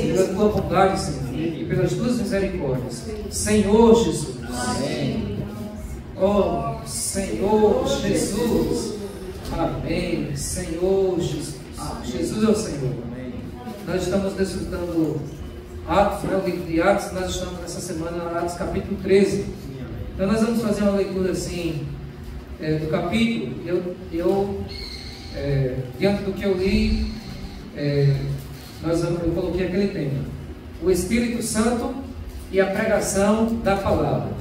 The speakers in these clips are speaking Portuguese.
pela tua bondade, Senhor, e pelas tuas misericórdias. Senhor Jesus. Amém. Oh, Senhor Jesus. Amém. Senhor Jesus. Jesus é o Senhor. Amém. Nós estamos desfrutando Atos, né? O livro de Atos. Nós estamos nessa semana, Atos capítulo 13. Então nós vamos fazer uma leitura assim do capítulo. Diante do que eu li, eu coloquei aquele tema: o Espírito Santo e a pregação da palavra.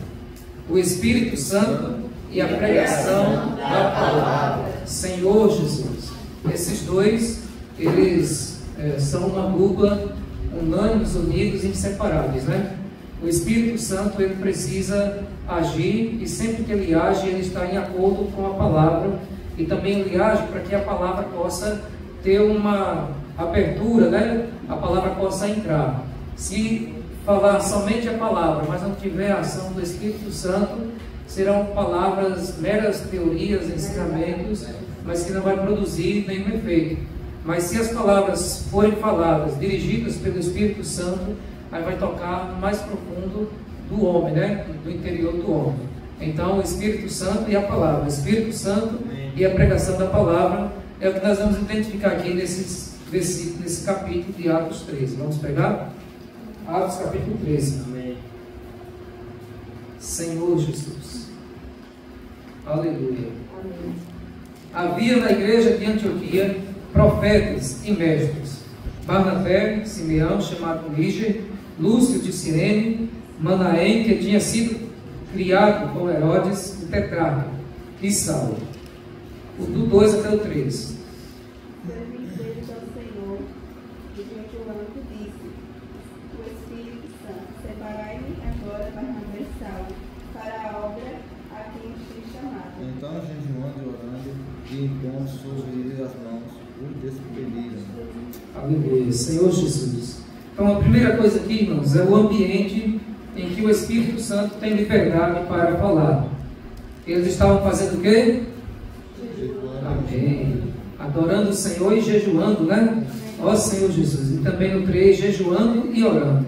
O Espírito Santo e a pregação da palavra. Senhor Jesus. Esses dois, eles são uma dupla unânimes, unidos e inseparáveis, né? O Espírito Santo, ele precisa agir, e sempre que ele age, ele está em acordo com a palavra, e também ele age para que a palavra possa ter uma abertura, né? A palavra possa entrar. Se falar somente a palavra, mas não tiver a ação do Espírito Santo, serão palavras, meras teorias, ensinamentos, mas que não vai produzir nenhum efeito. Mas se as palavras forem faladas, dirigidas pelo Espírito Santo, aí vai tocar no mais profundo do homem, né? Do interior do homem. Então, o Espírito Santo e a palavra, o Espírito Santo e a pregação da palavra é o que nós vamos identificar aqui nesse capítulo de Atos 13. Vamos pegar? Atos capítulo 13. Amém. Senhor Jesus. Aleluia. Amém. Havia na igreja de Antioquia profetas e mestres: Barnabé, Simeão, chamado Níger, Lúcio de Cirene, Manaém, que tinha sido criado com Herodes, o tetrarca, e Saulo. Do 2 até o 3. Então, jejuando e orando, e impondo suas vidas as mãos, os despediram. Aleluia. Senhor Jesus. Então, a primeira coisa aqui, irmãos, é o ambiente em que o Espírito Santo tem liberdade para falar. Eles estavam fazendo o quê? Amém. Adorando o Senhor e jejuando, né? Ó Senhor Jesus. E também no 3, jejuando e orando.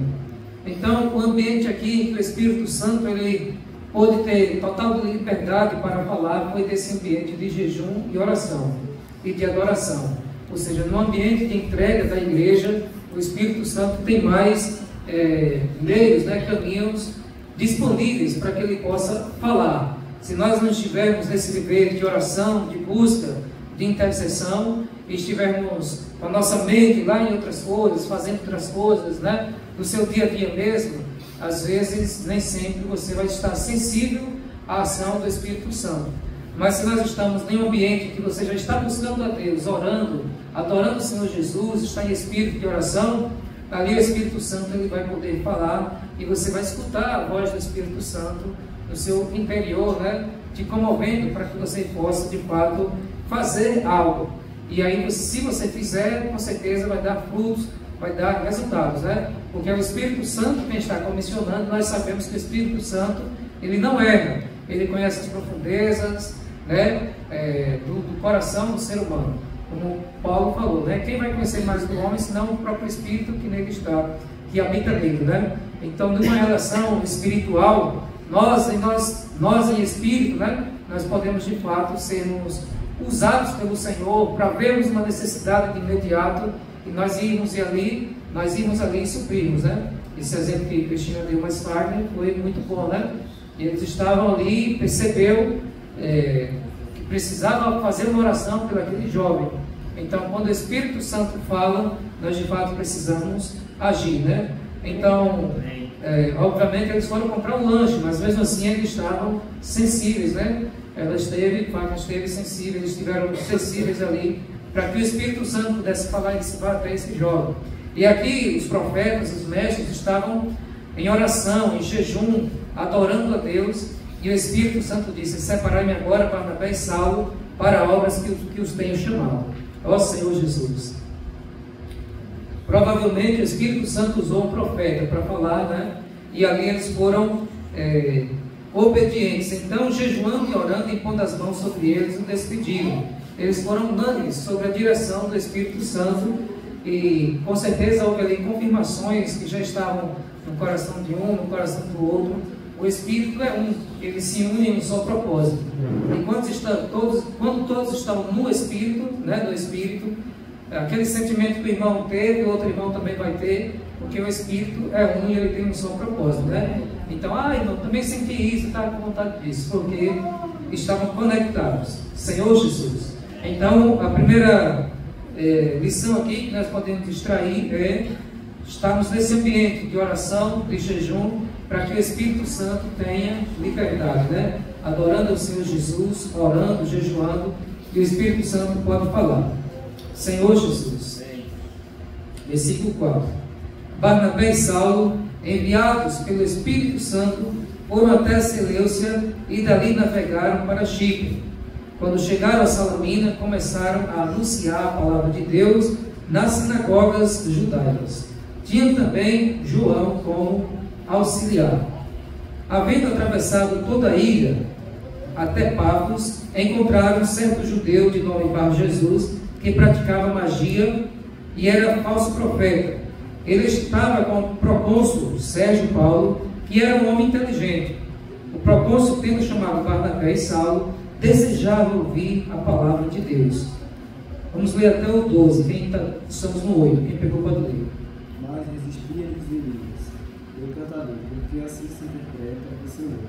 Então, o ambiente aqui em que o Espírito Santo, ele pôde ter total liberdade para falar, foi desse ambiente de jejum e oração, e de adoração. Ou seja, no ambiente de entrega da igreja, o Espírito Santo tem mais meios, né, caminhos disponíveis para que ele possa falar. Se nós não estivermos nesse viver de oração, de busca, de intercessão, e estivermos com a nossa mente lá em outras coisas, fazendo outras coisas, né, no seu dia a dia mesmo, às vezes, nem sempre você vai estar sensível à ação do Espírito Santo. Mas se nós estamos em um ambiente que você já está buscando a Deus, orando, adorando o Senhor Jesus, está em espírito de oração, ali o Espírito Santo ele vai poder falar, e você vai escutar a voz do Espírito Santo no seu interior, né, te comovendo para que você possa, de fato, fazer algo. E aí, se você fizer, com certeza vai dar frutos, vai dar resultados, né? Porque é o Espírito Santo quem está comissionando. Nós sabemos que o Espírito Santo, ele não erra, ele conhece as profundezas, né, do coração do ser humano, como Paulo falou, né? Quem vai conhecer mais do homem, senão o próprio Espírito que nele está, que habita nele, né? Então, numa relação espiritual, nós em espírito, né, nós podemos de fato sermos usados pelo Senhor para vermos uma necessidade de imediato, e nós irmos ali e suprirmos, né? Esse exemplo que Cristina deu mais tarde foi muito bom, né? E eles estavam ali, percebeu que precisava fazer uma oração por aquele jovem. Então, quando o Espírito Santo fala, nós de fato precisamos agir, né? Então, obviamente eles foram comprar um lanche, mas mesmo assim eles estavam sensíveis, né? Ela esteve sensível, eles estiveram sensíveis ali, para que o Espírito Santo pudesse falar e dissipar até esse jovem. E aqui os profetas, os mestres estavam em oração, em jejum, adorando a Deus, e o Espírito Santo disse: separai-me agora para Barnabé e Saulo para obras que os tenho chamado. Ó Senhor Jesus. Provavelmente o Espírito Santo usou um profeta para falar, né? E ali eles foram obedientes. Então, jejuando e orando, impondo as mãos sobre eles, o despediram. Eles foram unânimes sobre a direção do Espírito Santo, e com certeza houve ali confirmações que já estavam no coração de um, no coração do outro. O Espírito é um, ele se une em um só propósito. E quando todos estão no Espírito, né, no Espírito, aquele sentimento que o irmão teve, o outro irmão também vai ter, porque o Espírito é um e ele tem um só propósito, né? Então, irmão, também senti isso, estava com vontade disso, porque estavam conectados. Senhor Jesus. Então, a primeira lição aqui que nós podemos extrair é estarmos nesse ambiente de oração, de jejum, para que o Espírito Santo tenha liberdade, né? Adorando o Senhor Jesus, orando, jejuando, e o Espírito Santo pode falar. Senhor Jesus. Versículo 4. Barnabé e Saulo, enviados pelo Espírito Santo, foram até Seleucia e dali navegaram para Chipre. Quando chegaram a Salamina, começaram a anunciar a palavra de Deus nas sinagogas judaicas. Tinham também João como auxiliar. Havendo atravessado toda a ilha até Pafos, encontraram um certo judeu de nome Bar-Jesus, que praticava magia e era falso profeta. Ele estava com o procônsul Sérgio Paulo, que era um homem inteligente. O procônsul, tendo chamado Barnabé e Saulo, desejava ouvir a palavra de Deus. Vamos ler até o 12, estamos no 8, quem pegou pode ler. Mas resistia-lhes Elias, o cantador, porque assim se interpreta o Senhor,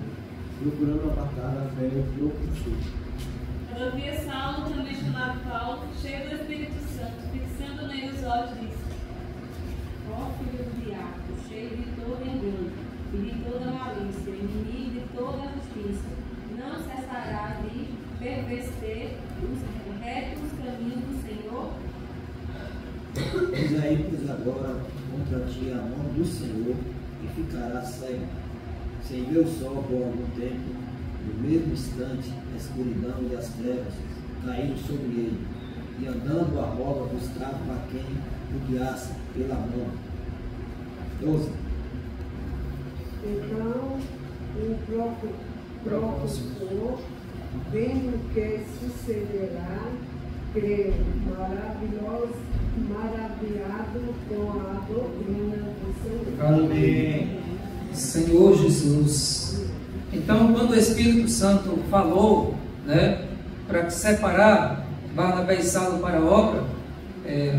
procurando apartar a fé do procônsul. Todavia Saulo, também chamado Paulo, cheio do Espírito Santo, fixando nele os olhos, disse: ó filho do diabo, cheio de todo engano e de toda malícia, inimigo de toda justiça, não cessará de perverter os retos caminhos do Senhor? Usaí-vos agora contra ti a mão do Senhor e ficará cego, sem ver o sol por algum tempo. No mesmo instante, a escuridão e as trevas caíram sobre ele, e andando a roda buscava a quem o guiasse pela mão. 12. Então, o procônsul, vendo o que sucederá, creu, maravilhado com a doutrina do Senhor. Amém. Senhor Jesus. Então, quando o Espírito Santo falou, né, para separar Barnabé e Saulo para a obra,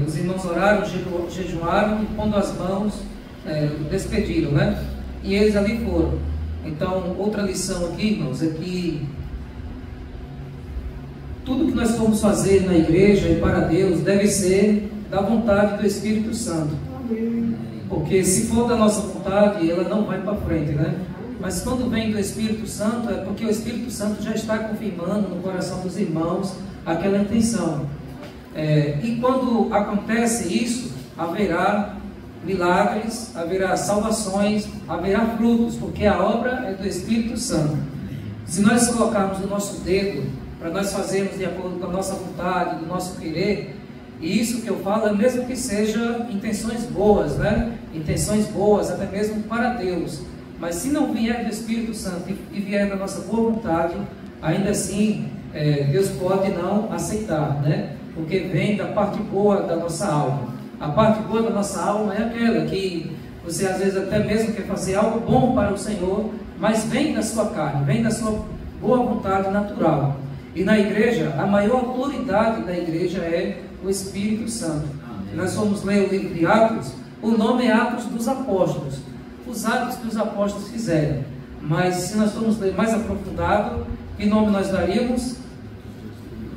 os irmãos oraram, jejuaram e pondo as mãos, despediram, né? E eles ali foram. Então, outra lição aqui, irmãos, é que tudo que nós formos fazer na igreja e para Deus deve ser da vontade do Espírito Santo. Porque se for da nossa vontade, ela não vai para frente, né? Mas quando vem do Espírito Santo, é porque o Espírito Santo já está confirmando no coração dos irmãos aquela intenção. E quando acontece isso, haverá milagres, haverá salvações, haverá frutos, porque a obra é do Espírito Santo. Se nós colocarmos o nosso dedo para nós fazermos de acordo com a nossa vontade, do nosso querer, e isso que eu falo é mesmo que seja intenções boas, né? Intenções boas, até mesmo para Deus. Mas se não vier do Espírito Santo e vier da nossa boa vontade, ainda assim Deus pode não aceitar, né? Porque vem da parte boa da nossa alma. A parte boa da nossa alma é aquela que você às vezes até mesmo quer fazer algo bom para o Senhor, mas vem da sua carne, vem da sua boa vontade natural. E na igreja, a maior autoridade da igreja é o Espírito Santo. Se nós formos ler o livro de Atos, o nome é Atos dos Apóstolos. Os atos que os apóstolos fizeram. Mas se nós formos ler mais aprofundado, que nome nós daríamos?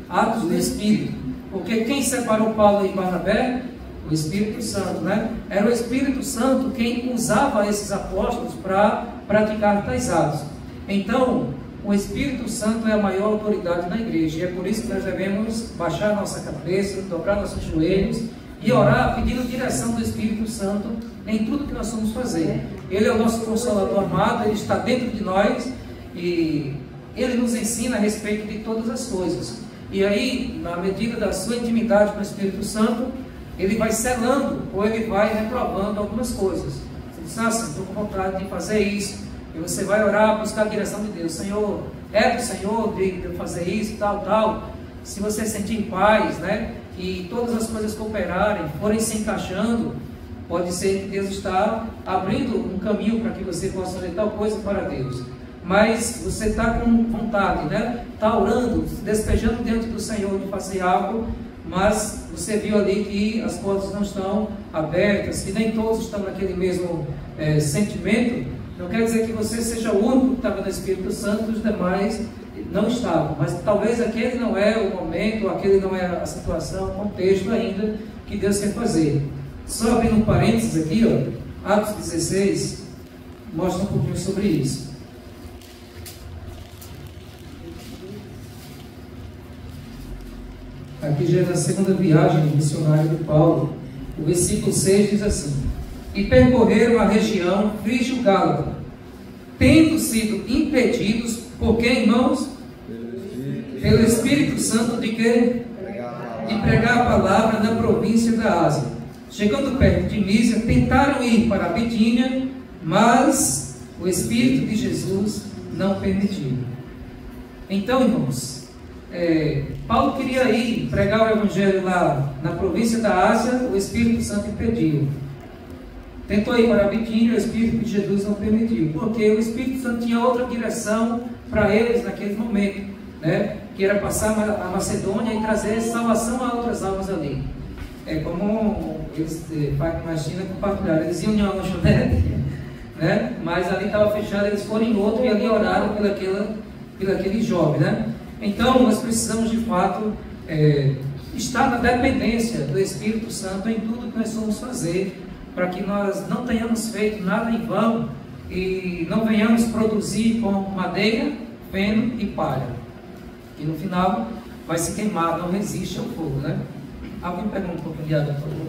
Atos do Espírito. Porque quem separou Paulo e Barnabé? O Espírito Santo, né? Era o Espírito Santo quem usava esses apóstolos para praticar tais atos. Então, o Espírito Santo é a maior autoridade na igreja. E é por isso que nós devemos baixar nossa cabeça, dobrar nossos joelhos e orar pedindo direção do Espírito Santo em tudo que nós vamos fazer. Ele é o nosso Consolador amado, Ele está dentro de nós e Ele nos ensina a respeito de todas as coisas. E aí, na medida da sua intimidade com o Espírito Santo, Ele vai selando ou Ele vai reprovando algumas coisas. Você diz, assim, estou com vontade de fazer isso. E você vai orar, buscar a direção de Deus. Senhor, é do Senhor de eu fazer isso, tal, tal. Se você sentir em paz, né? e todas as coisas cooperarem, forem se encaixando, pode ser que Deus está abrindo um caminho para que você possa fazer tal coisa para Deus. Mas você está com vontade, né? Está orando, despejando diante do Senhor de fazer algo, mas você viu ali que as portas não estão abertas, que nem todos estão naquele mesmo sentimento. Não quer dizer que você seja o único que estava no Espírito Santo, os demais não estavam. Mas talvez aquele não é o momento, aquele não é a situação, o contexto ainda que Deus quer fazer. Só abrindo um parênteses aqui, ó, Atos 16 mostra um pouquinho sobre isso. Aqui já é na segunda viagem missionária de Paulo. O versículo 6 diz assim: e percorreram a região frígio-gálata, tendo sido impedidos, por quem, irmãos? Pelo Espírito Santo de quê? De pregar a palavra na província da Ásia. Chegando perto de Mísia, tentaram ir para a Bitínia, mas o Espírito de Jesus não permitiu. Então, irmãos, Paulo queria ir pregar o Evangelho lá na província da Ásia, o Espírito Santo impediu. Tentou ir para a Bitínia, o Espírito de Jesus não permitiu, porque o Espírito Santo tinha outra direção para eles naquele momento, né? Que era passar a Macedônia e trazer salvação a outras almas ali. É como eles, imagina, compartilharam, eles iam em uma lanchonete, né? Mas ali estava fechado, eles foram em outro e ali oraram pelo aquele jovem, né? Então nós precisamos de fato estar na dependência do Espírito Santo em tudo que nós vamos fazer, para que nós não tenhamos feito nada em vão e não venhamos produzir com madeira, feno e palha, que no final vai se queimar, não resiste ao fogo, né? Alguém pergunta um pouquinho de água, por favor?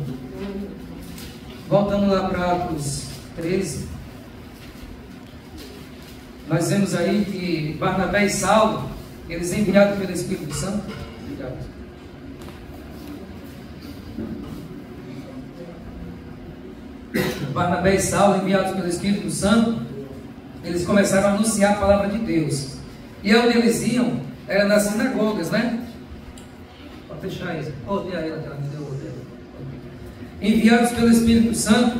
Voltando lá para Atos 13, nós vemos aí que Barnabé e Saulo, eles enviados pelo Espírito Santo. Obrigado. Barnabé e Saulo, enviados pelo Espírito Santo, eles começaram a anunciar a palavra de Deus. E onde eles iam, era nas sinagogas, né? Pode fechar isso. Enviados pelo Espírito Santo,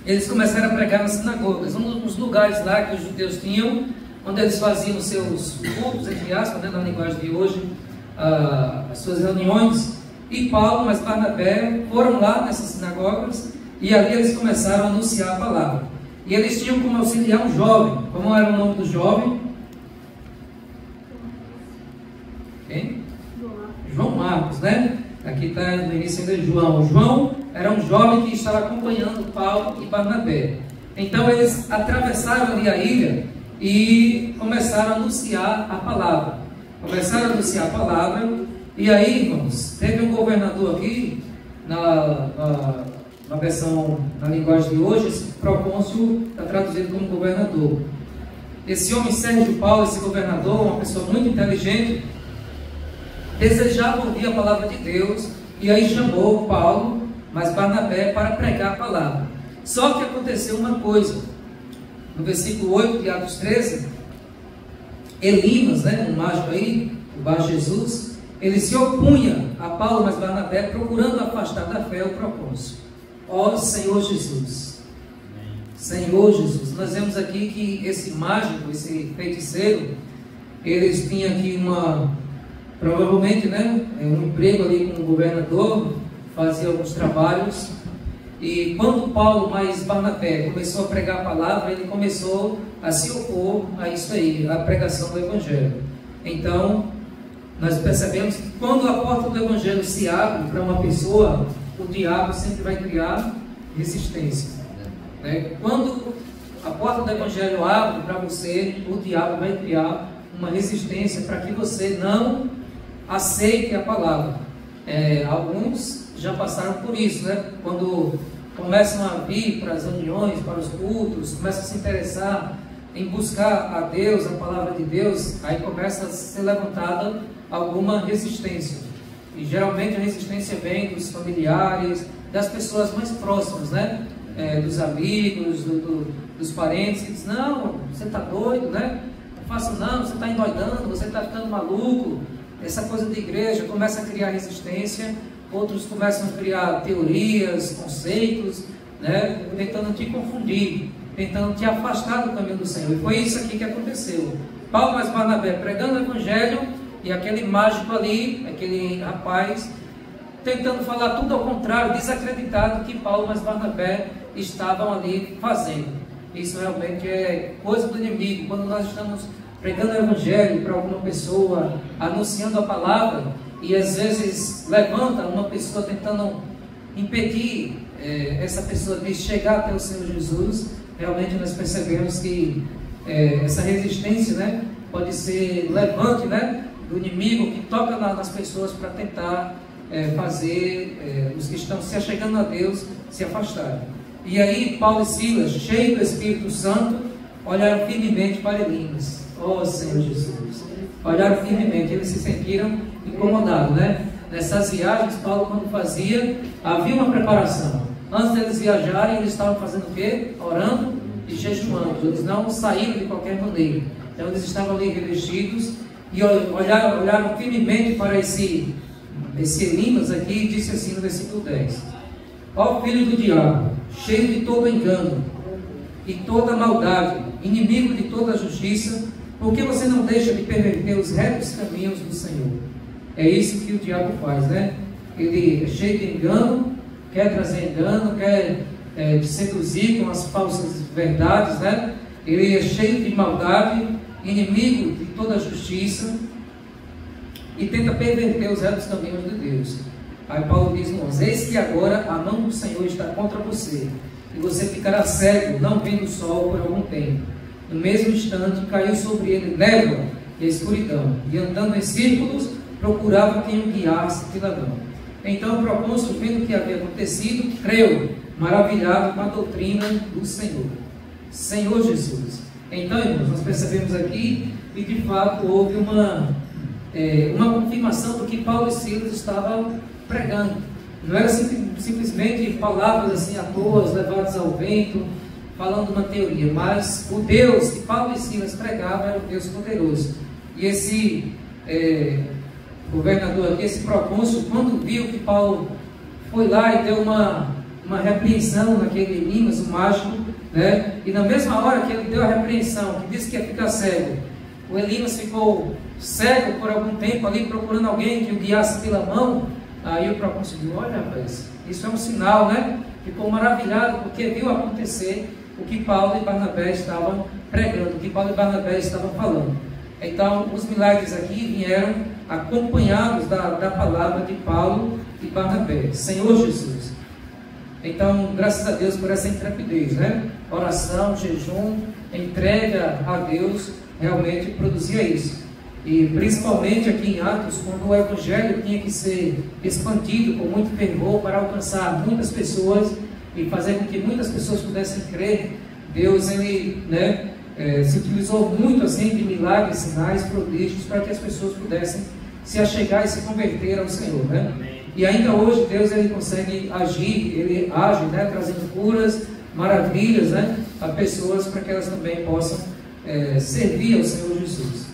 eles começaram a pregar nas sinagogas, um dos lugares lá que os judeus tinham, onde eles faziam seus cultos, entre aspas, né, na linguagem de hoje, as suas reuniões. E Paulo, mas Barnabé foram lá nessas sinagogas e ali eles começaram a anunciar a palavra. E eles tinham como auxiliar um jovem. Como era o nome do jovem? Quem? João Marcos, né? Aqui está no início ainda João. João era um jovem que estava acompanhando Paulo e Barnabé. Então eles atravessaram ali a ilha e começaram a anunciar a palavra. E aí, irmãos, teve um governador aqui, na versão, na linguagem de hoje, esse procônsul está traduzido como governador. Esse homem, Sérgio Paulo, esse governador, uma pessoa muito inteligente, desejava ouvir a palavra de Deus, e aí chamou Paulo, mas Barnabé, para pregar a palavra. Só que aconteceu uma coisa, no versículo 8 de Atos 13, Elimas, né, um mágico aí, o Bar Jesus, ele se opunha a Paulo, mas Barnabé, procurando afastar da fé o procônsul. Ó Senhor Jesus, Senhor Jesus, nós vemos aqui que esse mágico, esse feiticeiro, eles tinham aqui provavelmente, né, um emprego ali com o governador, fazia alguns trabalhos, e quando Paulo mais Barnabé começou a pregar a palavra, ele começou a se opor a isso aí, a pregação do Evangelho. Então, nós percebemos que quando a porta do Evangelho se abre para uma pessoa, o diabo sempre vai criar resistência, né? Quando a porta do Evangelho abre para você, o diabo vai criar uma resistência para que você não aceite a palavra. Alguns já passaram por isso, né? Quando começam a vir para as reuniões, para os cultos, começam a se interessar em buscar a Deus, a palavra de Deus, aí começa a ser levantada alguma resistência. E geralmente a resistência vem dos familiares, das pessoas mais próximas, né? Dos amigos, dos parentes, que dizem: não, você está doido, né? Não faça não, você está endoidando, você está ficando maluco. essa coisa de igreja começa a criar resistência, outros começam a criar teorias, conceitos, né, tentando te confundir, tentando te afastar do caminho do Senhor. E foi isso aqui que aconteceu. Paulo mais Barnabé pregando o evangelho, e aquele mágico ali, aquele rapaz, tentando falar tudo ao contrário, desacreditado que Paulo mais Barnabé estavam ali fazendo. Isso realmente é coisa do inimigo. Quando nós estamos pregando o evangelho para alguma pessoa, anunciando a palavra, e às vezes levanta uma pessoa tentando impedir essa pessoa de chegar até o Senhor Jesus, realmente nós percebemos que essa resistência, né, pode ser levante, né, do inimigo que toca nas pessoas para tentar fazer os que estão se achegando a Deus se afastarem. E aí Paulo e Silas, cheios do Espírito Santo, olharam firmemente para Elimas. Oh Senhor Jesus, olharam firmemente, eles se sentiram incomodados, né? Nessas viagens, Paulo, quando fazia, havia uma preparação. Antes deles viajarem, eles estavam fazendo o quê? Orando e jejuando. Eles não saíram de qualquer maneira. Então eles estavam ali revestidos e olharam firmemente para esse Elimas aqui, e disse assim no versículo 10: ó filho do diabo, cheio de todo engano e toda maldade, inimigo de toda a justiça, por que você não deixa de perverter os retos caminhos do Senhor? É isso que o diabo faz, né? Ele é cheio de engano, quer trazer engano, quer te seduzir com as falsas verdades, né? Ele é cheio de maldade, inimigo de toda a justiça, e tenta perverter os retos caminhos de Deus. Aí Paulo diz no 11: eis que agora a mão do Senhor está contra você, e você ficará cego, não vendo o sol por algum tempo. No mesmo instante caiu sobre ele névoa e escuridão, e andando em círculos procurava quem o guiasse pela mão. Então o procônsul, vendo o que havia acontecido, creu, maravilhado com a doutrina do Senhor. Senhor Jesus. Então, irmãos, nós percebemos aqui que de fato houve uma confirmação do que Paulo e Silas estavam pregando. Não era simplesmente palavras assim à toa, levadas ao vento, falando uma teoria, mas o Deus que Paulo e Silas pregavam era um Deus poderoso. E esse governador aqui, esse procônsul, quando viu que Paulo foi lá e deu uma repreensão naquele Elimas, o mágico, né? E na mesma hora que ele deu a repreensão, que disse que ia ficar cego, o Elimas ficou cego por algum tempo ali, procurando alguém que o guiasse pela mão. Aí o procônsul disse: olha, rapaz, isso é um sinal, né? Ficou maravilhado porque viu acontecer o que Paulo e Barnabé estavam pregando, o que Paulo e Barnabé estavam falando. Então, os milagres aqui vieram acompanhados da palavra de Paulo e Barnabé. Senhor Jesus. Então, graças a Deus por essa intrepidez, né? Oração, jejum, entrega a Deus, realmente produzia isso. E principalmente aqui em Atos, quando o Evangelho tinha que ser expandido com muito fervor para alcançar muitas pessoas e fazer com que muitas pessoas pudessem crer, Deus ele, né, se utilizou muito assim de milagres, sinais, prodígios para que as pessoas pudessem se achegar e se converter ao Senhor, né? E ainda hoje Deus ele consegue agir, ele age, né, trazendo curas, maravilhas, né, a pessoas para que elas também possam servir ao Senhor Jesus.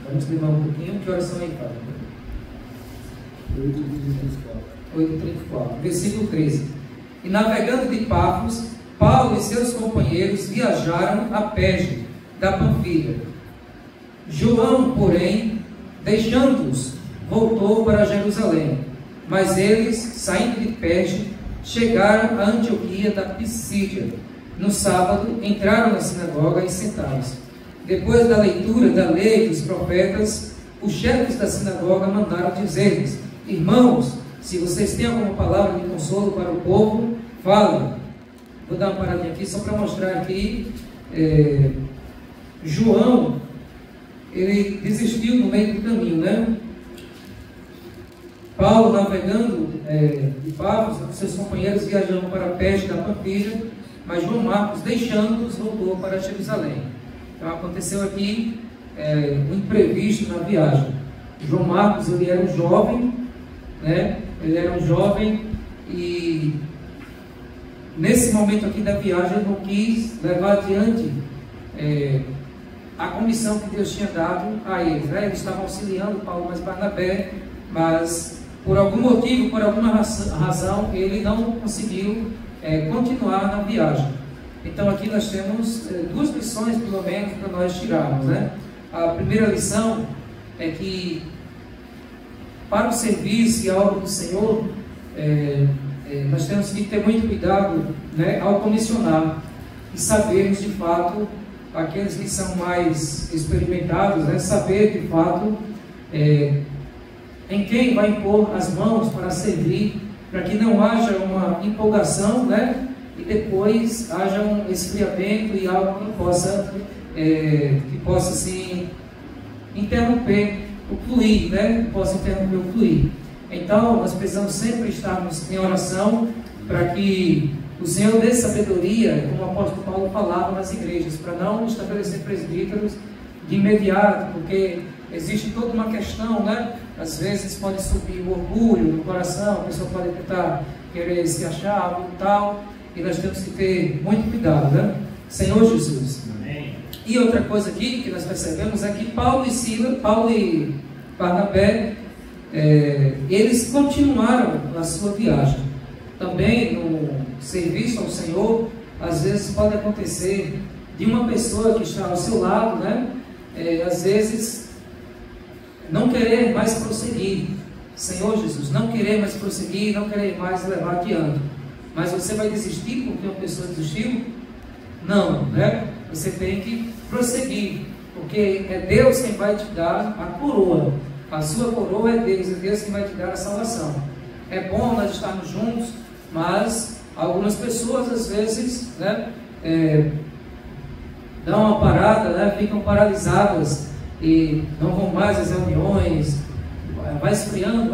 Vamos lembrar um pouquinho. Que horas são aí, Fábio? 8h34. Versículo 13. E navegando de Pafos, Paulo e seus companheiros viajaram a Perge da Panfilha. João, porém, deixando-os, voltou para Jerusalém. Mas eles, saindo de Perge, chegaram a Antioquia da Pisídia. No sábado, entraram na sinagoga e sentaram-se. Depois da leitura da lei dos profetas, os chefes da sinagoga mandaram dizer-lhes: irmãos, se vocês têm alguma palavra de consolo para o povo, falem. Vou dar uma paradinha aqui só para mostrar aqui. João, ele desistiu no meio do caminho, né? Paulo, navegando de Pafos, seus companheiros viajando para a Perge da Panfilha, mas João Marcos, deixando-os, voltou para Jerusalém. Então aconteceu aqui um imprevisto na viagem. João Marcos, ele era um jovem, né? Ele era um jovem e nesse momento aqui da viagem ele não quis levar adiante a comissão que Deus tinha dado a eles, né? Eles estavam auxiliando Paulo e Barnabé, mas por algum motivo, por alguma razão, ele não conseguiu continuar na viagem. Então aqui nós temos duas lições, pelo menos, para nós tirarmos, né? A primeira lição é que para o serviço e a obra do Senhor, nós temos que ter muito cuidado, né, ao comissionar e sabermos de fato, aqueles que são mais experimentados, né, saber de fato em quem vai impor as mãos para servir, para que não haja uma empolgação, né, e depois haja um esfriamento e algo que possa assim interromper o fluir, né? Possa interromper o fluir. Então, nós precisamos sempre estarmos em oração para que o Senhor dê sabedoria, como o apóstolo Paulo falava nas igrejas, para não estabelecer presbíteros de imediato, porque existe toda uma questão, né? Às vezes pode subir o orgulho no coração, a pessoa pode tentar querer se achar algo e tal, e nós temos que ter muito cuidado, né? Senhor Jesus. Amém. E outra coisa aqui que nós percebemos é que Paulo e Barnabé, eles continuaram a sua viagem. Também no serviço ao Senhor, às vezes pode acontecer de uma pessoa que está ao seu lado, né? Às vezes não querer mais prosseguir. Senhor Jesus, não querer mais prosseguir, não querer mais levar adiante. Mas você vai desistir porque uma pessoa desistiu? Não, né? Você tem que prosseguir, porque é Deus quem vai te dar a coroa. A sua coroa é Deus quem vai te dar a salvação. É bom nós estarmos juntos, mas algumas pessoas às vezes, né, dão uma parada, né, ficam paralisadas e não vão mais às reuniões, vai esfriando,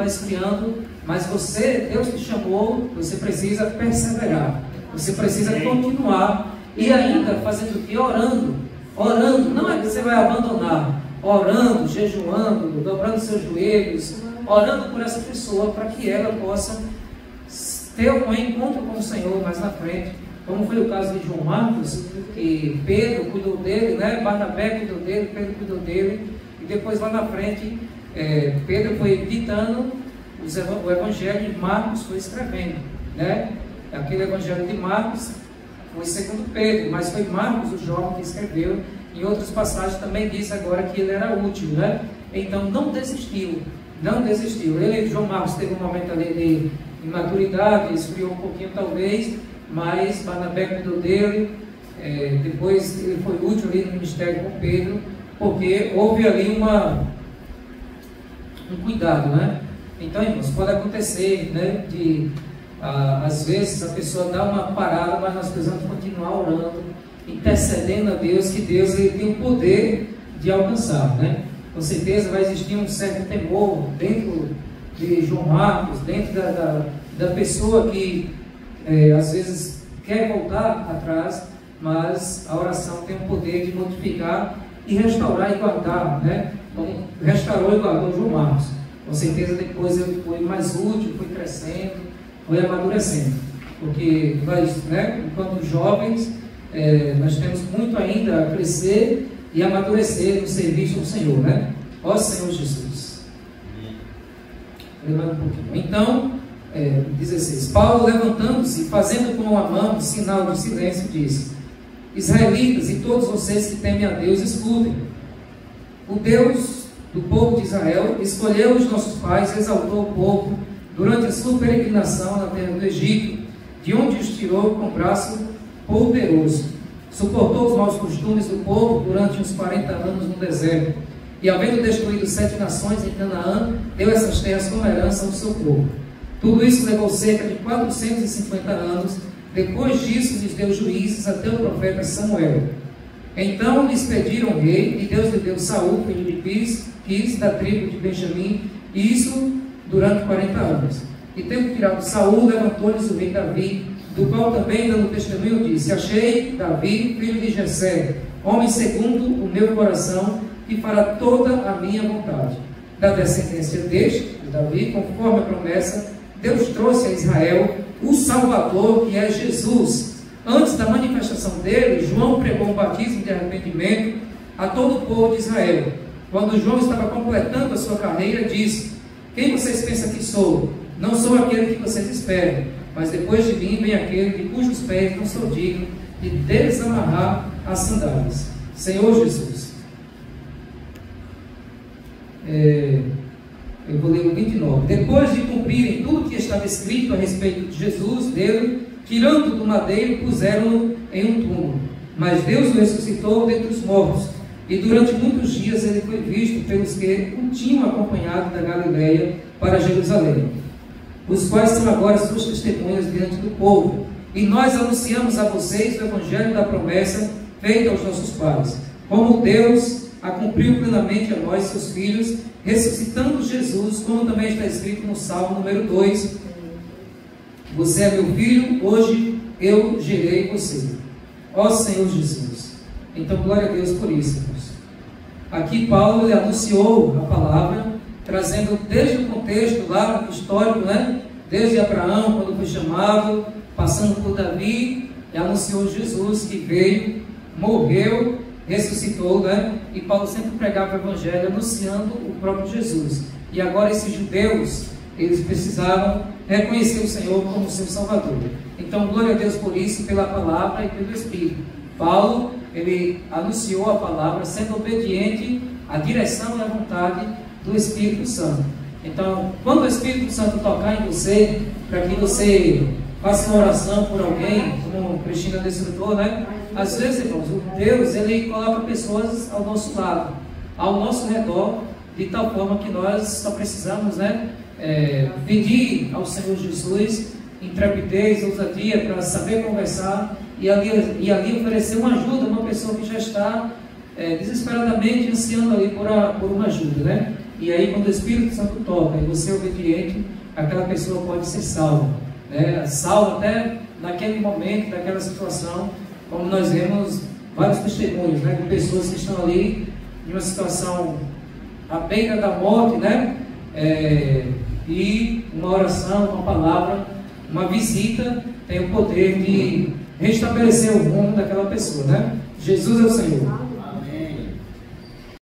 mas você, Deus te chamou, você precisa perseverar, você precisa continuar, e ainda fazendo o que? Orando, não é que você vai abandonar, orando, jejuando, dobrando seus joelhos, orando por essa pessoa, para que ela possa ter um encontro com o Senhor mais na frente, como foi o caso de João Marcos, que Pedro cuidou dele, né? Barnabé cuidou dele, Pedro cuidou dele, e depois lá na frente, Pedro foi ditando o evangelho e Marcos foi escrevendo, né? Aquele evangelho de Marcos foi segundo Pedro, mas foi Marcos, o jovem, que escreveu. Em outras passagens também diz agora que ele era útil, né? Então não desistiu. Ele, João Marcos, teve um momento ali de imaturidade, esfriou um pouquinho talvez, mas Barnabé cuidou dele, depois ele foi útil ali no ministério com Pedro, porque houve ali um cuidado, né? Então, irmãos, pode acontecer, né, às vezes a pessoa dá uma parada, mas nós precisamos continuar orando, intercedendo a Deus, que Deus ele tem o poder de alcançar, né? Com certeza vai existir um certo temor dentro de João Marcos, dentro da pessoa que às vezes quer voltar atrás, mas a oração tem o poder de modificar e restaurar e guardar, né? Como restaurou e guardou João Marcos. Com certeza depois ele foi mais útil, foi crescendo, foi amadurecendo. Porque nós, né, enquanto jovens, nós temos muito ainda a crescer e amadurecer no serviço ao Senhor, né? Ó Senhor Jesus. Levando um pouquinho. Então, 16. Paulo, levantando-se e fazendo com a mão sinal de silêncio, disse: Israelitas e todos vocês que temem a Deus, escutem. O Deus do povo de Israel escolheu os nossos pais e exaltou o povo durante a sua peregrinação na terra do Egito, de onde os tirou com braço poderoso. Suportou os maus costumes do povo durante uns 40 anos no deserto, e havendo destruído 7 nações em Canaã, deu essas terras como herança ao seu povo. Tudo isso levou cerca de 450 anos. Depois disso lhes deu juízes até o profeta Samuel. Então lhes pediram o rei, e Deus lhe deu Saul, filho de Quis, da tribo de Benjamim, e isso durante 40 anos. E tendo tirado Saul, levantou-lhes o rei Davi, do qual também, dando testemunho, disse: Achei Davi, filho de Jessé, homem segundo o meu coração, que fará toda a minha vontade. Da descendência deste, de Davi, conforme a promessa, Deus trouxe a Israel o Salvador, que é Jesus. Antes da manifestação dele, João pregou um batismo de arrependimento a todo o povo de Israel. Quando João estava completando a sua carreira, disse: quem vocês pensam que sou? Não sou aquele que vocês esperam, mas depois de mim vem aquele de cujos pés não sou digno de desamarrar as sandálias. Senhor Jesus. Eu vou ler o 29. Depois de cumprirem tudo o que estava escrito a respeito de Jesus, dele, tirando do madeiro, puseram-no em um túmulo. Mas Deus o ressuscitou dentre os mortos, e durante muitos dias ele foi visto pelos que o tinham acompanhado da Galileia para Jerusalém, os quais são agora suas testemunhas diante do povo. E nós anunciamos a vocês o evangelho da promessa feita aos nossos pais, como Deus a cumpriu plenamente a nós, seus filhos, ressuscitando Jesus, como também está escrito no Salmo número 2: você é meu filho, hoje eu gerei você. Ó Senhor Jesus. Então, glória a Deus por isso, irmãos. Aqui Paulo ele anunciou a palavra, trazendo desde o contexto lá histórico, né? Desde Abraão, quando foi chamado, passando por Davi, e anunciou Jesus que veio, morreu, ressuscitou, né? E Paulo sempre pregava o evangelho anunciando o próprio Jesus. E agora esses judeus, eles precisavam reconhecer o Senhor como seu Salvador. Então, glória a Deus por isso, pela palavra e pelo Espírito. Paulo, ele anunciou a palavra sendo obediente à direção e à vontade do Espírito Santo. Então, quando o Espírito Santo tocar em você, para que você faça uma oração por alguém, como Cristina desfrutou, né? Às vezes, irmãos, o Deus, ele coloca pessoas ao nosso lado, ao nosso redor, de tal forma que nós só precisamos, né? Pedir ao Senhor Jesus intrepidez, ousadia para saber conversar e ali oferecer uma ajuda a uma pessoa que já está desesperadamente ansiando ali por uma ajuda, né? E aí, quando o Espírito Santo toca e você é obediente, aquela pessoa pode ser salva, né? Salva até naquele momento, naquela situação, como nós vemos vários testemunhos, né? De pessoas que estão ali em uma situação à beira da morte, né? E uma oração, uma palavra, uma visita tem o poder de restabelecer o rumo daquela pessoa, né? Jesus é o Senhor.